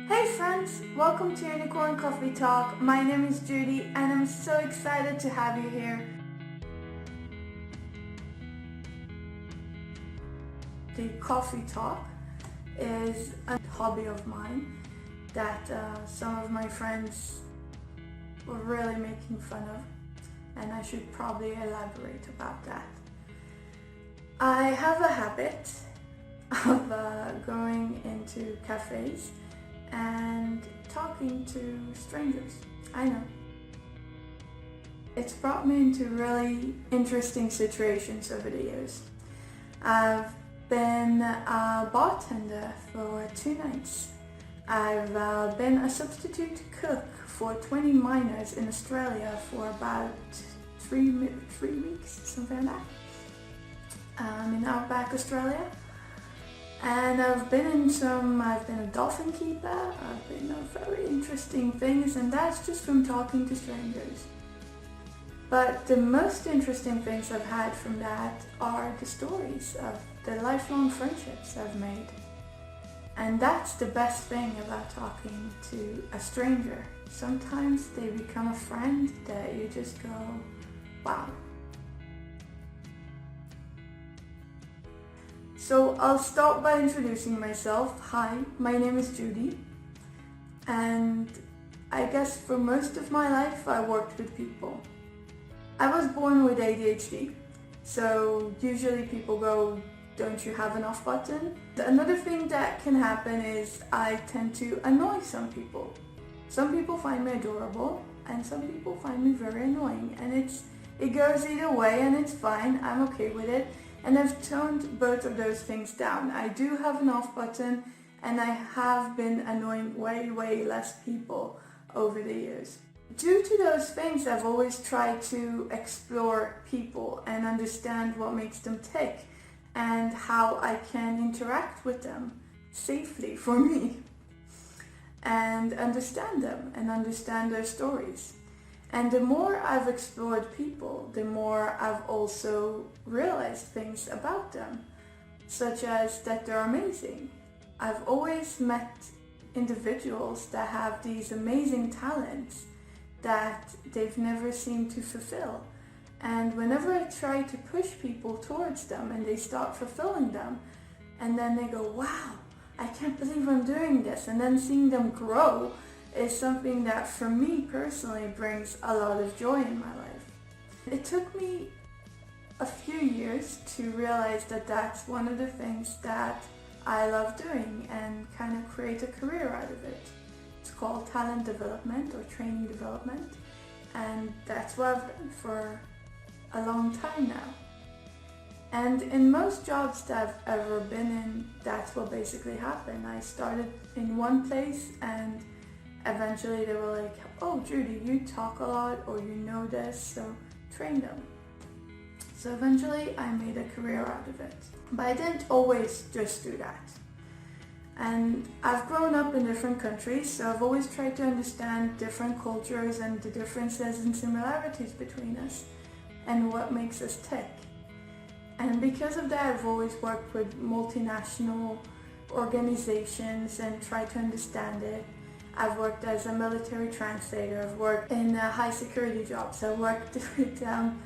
Hey friends, welcome to Unicorn Coffee Talk. My name is Judy and I'm so excited to have you here. The coffee talk is a hobby of mine that some of my friends were really making fun of, and I should probably elaborate about that. I have a habit of going into cafes and talking to strangers. I know. It's brought me into really interesting situations over the years. I've been a bartender for 2 nights. I've been a substitute cook for 20 miners in Australia for about 3 weeks, something like that, in outback Australia. And I've been a dolphin keeper, I've been very interesting things, and that's just from talking to strangers. But the most interesting things I've had from that are the stories of the lifelong friendships I've made. And that's the best thing about talking to a stranger. Sometimes they become a friend that you just go, wow. So I'll start by introducing myself. Hi, my name is Judy, and I guess for most of my life I worked with people. I was born with ADHD, so usually people go, don't you have an off button? Another thing that can happen is I tend to annoy some people. Some people find me adorable and some people find me very annoying, and it goes either way and it's fine, I'm okay with it. And I've toned both of those things down. I do have an off button and I have been annoying way less people over the years. Due to those things, I've always tried to explore people and understand what makes them tick and how I can interact with them safely for me and understand them and understand their stories. And the more I've explored people, the more I've also realized things about them, such as that they're amazing. I've always met individuals that have these amazing talents that they've never seemed to fulfill. And whenever I try to push people towards them and they start fulfilling them, and then they go, wow, I can't believe I'm doing this, and then seeing them grow is something that for me personally brings a lot of joy in my life. It took me a few years to realize that that's one of the things that I love doing and kind of create a career out of it. It's called talent development or training development, and that's what I've done for a long time now. And in most jobs that I've ever been in, that's what basically happened. I started in one place and eventually they were like, oh Judy, you talk a lot or you know this, so train them. So eventually I made a career out of it. But I didn't always just do that. And I've grown up in different countries, so I've always tried to understand different cultures and the differences and similarities between us and what makes us tick. And because of that, I've always worked with multinational organizations and tried to understand it. I've worked as a military translator, I've worked in high security jobs, I've worked with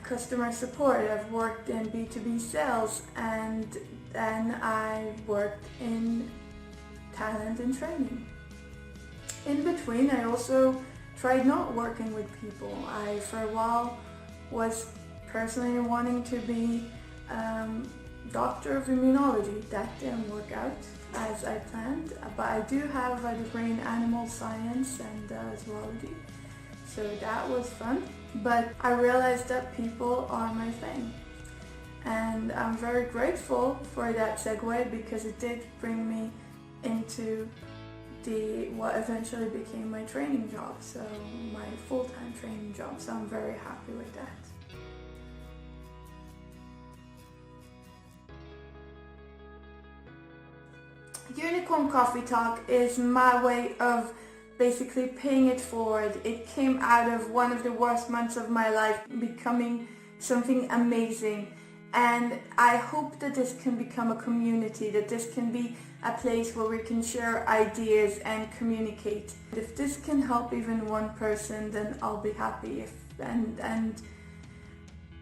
customer support, I've worked in B2B sales, and then I worked in talent and training. In between, I also tried not working with people. I, for a while, was personally wanting to be doctor of immunology. That didn't work out as I planned, but I do have a degree in animal science and zoology, so that was fun. But I realized that people are my thing, and I'm very grateful for that segue because it did bring me into what eventually became my training job, so my full-time training job, so I'm very happy with that. Unicorn Coffee Talk is my way of basically paying it forward. It came out of one of the worst months of my life becoming something amazing, and I hope that this can become a community, that this can be a place where we can share ideas and communicate. If this can help even one person, then I'll be happy. And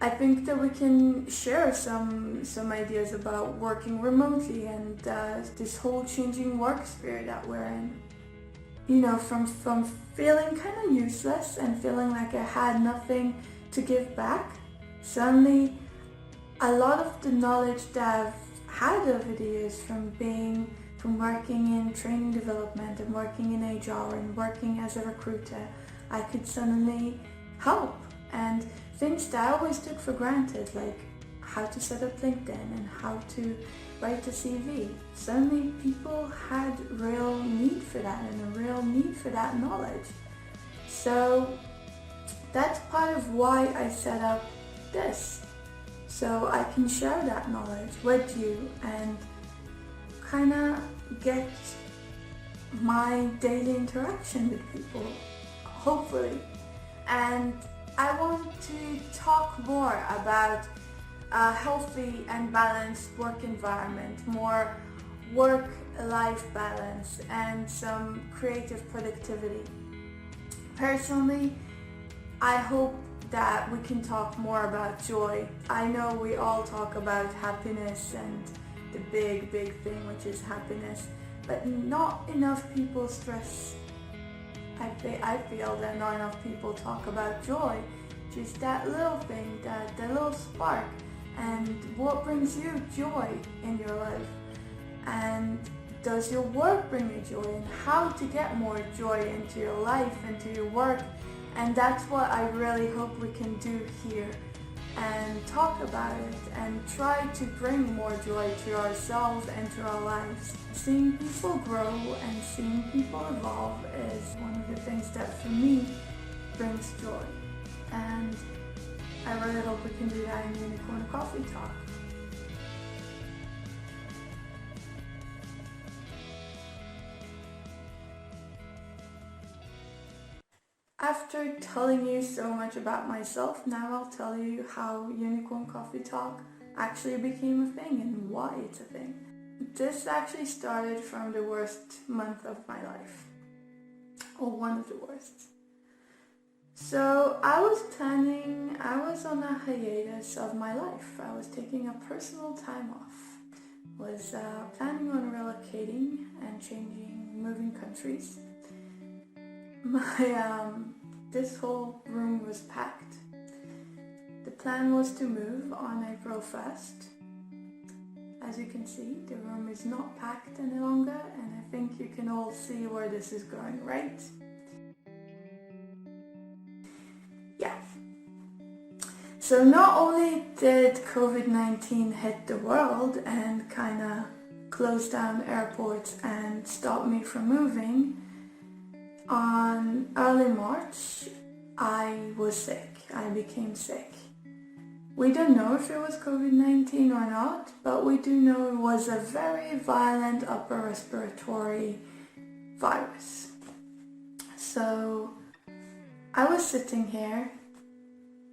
I think that we can share some ideas about working remotely and this whole changing work sphere that we're in. You know, from feeling kind of useless and feeling like I had nothing to give back, suddenly a lot of the knowledge that I've had over the years from working in training development and working in HR and working as a recruiter, I could suddenly help. And things that I always took for granted, like how to set up LinkedIn and how to write a CV. Suddenly people had real need for that and a real need for that knowledge. So that's part of why I set up this. So I can share that knowledge with you and kind of get my daily interaction with people, hopefully. And I want to talk more about a healthy and balanced work environment, more work-life balance, and some creative productivity. Personally, I hope that we can talk more about joy. I know we all talk about happiness and the big thing, which is happiness, but not enough people stress. I feel that not enough people talk about joy, just that little thing, that little spark, and what brings you joy in your life, and does your work bring you joy, and how to get more joy into your life, into your work. And that's what I really hope we can do here, and talk about it and try to bring more joy to ourselves and to our lives. Seeing people grow and seeing people evolve is one of the things that for me brings joy. And I really hope we can do that in Unicorn Coffee Talk. After telling you so much about myself, now I'll tell you how Unicorn Coffee Talk actually became a thing and why it's a thing. This actually started from the worst month of my life, or one of the worst. So I was on a hiatus of my life. I was taking a personal time off. Was planning on relocating and moving countries. This whole room was packed. The plan was to move on April 1st. As you can see, the room is not packed any longer, and I think you can all see where this is going, right? Yeah. So not only did COVID-19 hit the world and kind of close down airports and stop me from moving, on early March, I was sick. I became sick. We don't know if it was COVID-19 or not, but we do know it was a very violent upper respiratory virus. So I was sitting here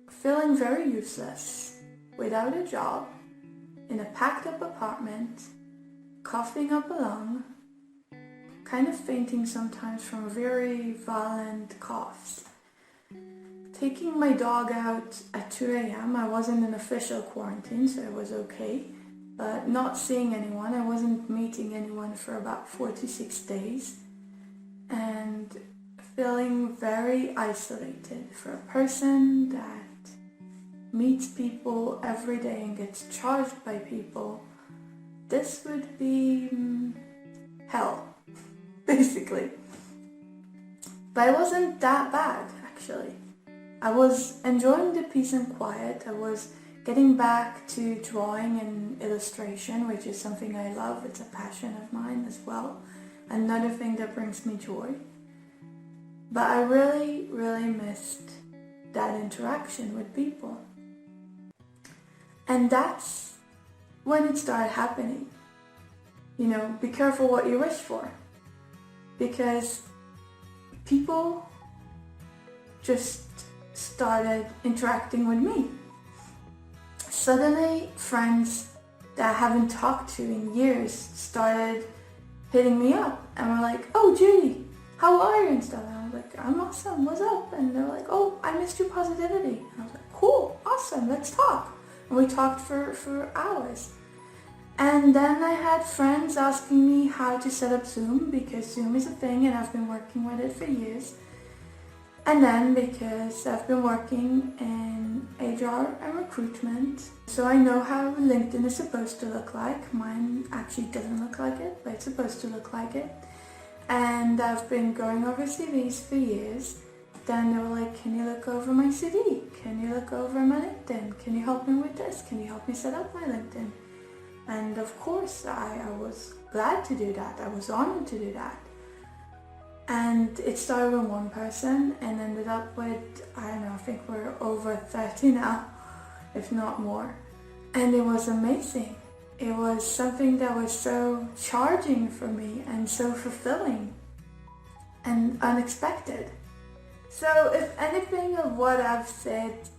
feeling very useless, without a job, in a packed up apartment, coughing up a lung, kind of fainting sometimes from very violent coughs. Taking my dog out at 2 a.m. I wasn't in official quarantine, so it was okay. But not seeing anyone, I wasn't meeting anyone for about 46 days. And feeling very isolated for a person that meets people every day and gets charged by people. This would be hell. Basically. But it wasn't that bad, actually. I was enjoying the peace and quiet. I was getting back to drawing and illustration, which is something I love. It's a passion of mine as well. Another thing that brings me joy. But I really missed that interaction with people. And that's when it started happening. You know, be careful what you wish for. Because people just started interacting with me. Suddenly, friends that I haven't talked to in years started hitting me up and were like, "Oh, Judy, how are you?" and stuff. And I was like, "I'm awesome, what's up?" And they were like, "Oh, I missed your positivity." And I was like, "Cool, awesome, let's talk." And we talked for hours. And then I had friends asking me how to set up Zoom, because Zoom is a thing and I've been working with it for years. And then because I've been working in HR and recruitment, so I know how LinkedIn is supposed to look like. Mine actually doesn't look like it, but it's supposed to look like it. And I've been going over CVs for years. Then they were like, "Can you look over my CV? Can you look over my LinkedIn? Can you help me with this? Can you help me set up my LinkedIn?" And of course, I was glad to do that. I was honored to do that. And it started with one person and ended up with, I don't know, I think we're over 30 now, if not more. And it was amazing. It was something that was so charging for me and so fulfilling and unexpected. So if anything of what I've said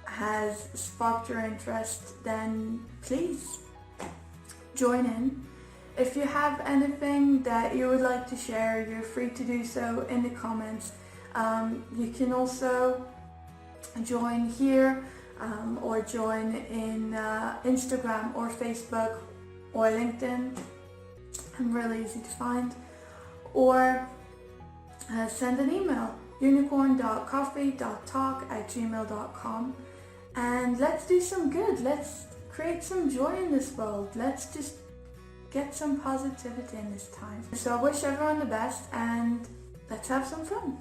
has sparked your interest, then please join in. If you have anything that you would like to share, you're free to do so in the comments. You can also join here or join in Instagram or Facebook or LinkedIn. I'm really easy to find. Or send an email, unicorn.coffee.talk@gmail.com, and let's do some good. Let's create some joy in this world. Let's just get some positivity in this time. So I wish everyone the best, and let's have some fun.